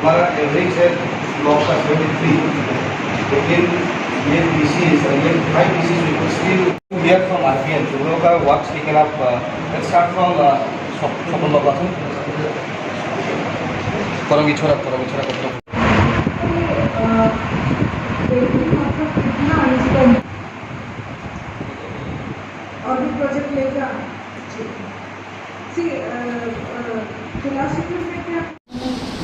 हमारा एवरेज है ब्लॉक का 73, लेकिन ये पीसीज ये 5 pieces we could still hear from R P N तो लोग का works taken up let's start from Swapan Babu आसन परंगी छोरा करते और भी प्रोजेक्ट लेगा तुलाशिकर में क्या।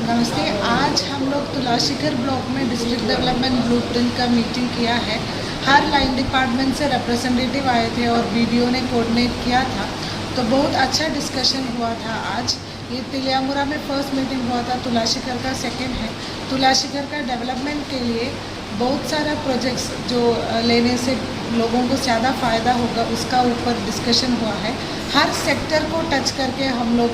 नमस्ते। आज हम लोग तुलाशिकर ब्लॉक में डिस्ट्रिक्ट डेवलपमेंट ब्लूप्रिंट का मीटिंग किया है। हर लाइन डिपार्टमेंट से रिप्रेजेंटेटिव आए थे और वीडियो ने कोऑर्डिनेट किया था, तो बहुत अच्छा डिस्कशन हुआ था। आज ये तिलियामुरा में फर्स्ट मीटिंग हुआ था, तुलाशिकर का सेकंड है। तुलाशिकर का डेवलपमेंट के लिए बहुत सारा प्रोजेक्ट्स जो लेने से लोगों को ज़्यादा फ़ायदा होगा उसका ऊपर डिस्कशन हुआ है। हर सेक्टर को टच करके हम लोग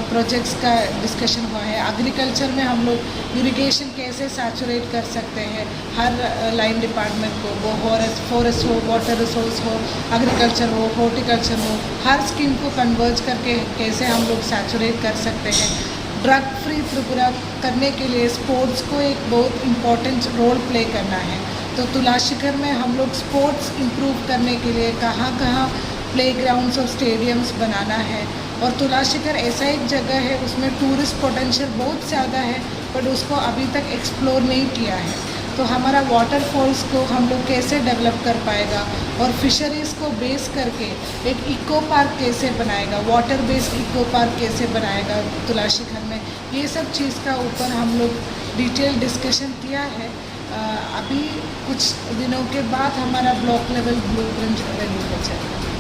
प्रोजेक्ट्स का डिस्कशन हुआ है। एग्रीकल्चर में हम लोग इरिगेशन कैसे सैचुरेट कर सकते हैं हर लाइन डिपार्टमेंट को, वो फॉरेस्ट हो, वाटर रिसोर्स हो, एग्रीकल्चर हो, हॉर्टिकल्चर हो, हर स्कीम को कन्वर्ज करके कैसे हम लोग सैचुरेट कर सकते हैं। ड्रग फ्री त्रिपुरा करने के लिए स्पोर्ट्स को एक बहुत इम्पॉर्टेंट रोल प्ले करना है। तो तुलाशिकर में हम लोग स्पोर्ट्स इम्प्रूव करने के लिए कहाँ प्लेग्राउंड्स और स्टेडियम्स बनाना है। और तुलाशिकर ऐसा एक जगह है उसमें टूरिस्ट पोटेंशियल बहुत ज़्यादा है, बट उसको अभी तक एक्सप्लोर नहीं किया है। तो हमारा वाटरफॉल्स को हम लोग कैसे डेवलप कर पाएगा और फिशरीज़ को बेस करके एक इको पार्क कैसे बनाएगा, वाटर बेस्ड इको पार्क कैसे बनाएगा तुलाशिकर में, ये सब चीज़ का ऊपर हम लोग डिटेल डिस्कशन किया है। अभी कुछ दिनों के बाद हमारा ब्लॉक लेवल ब्लूप्रिंट रेडी हो जाएगा।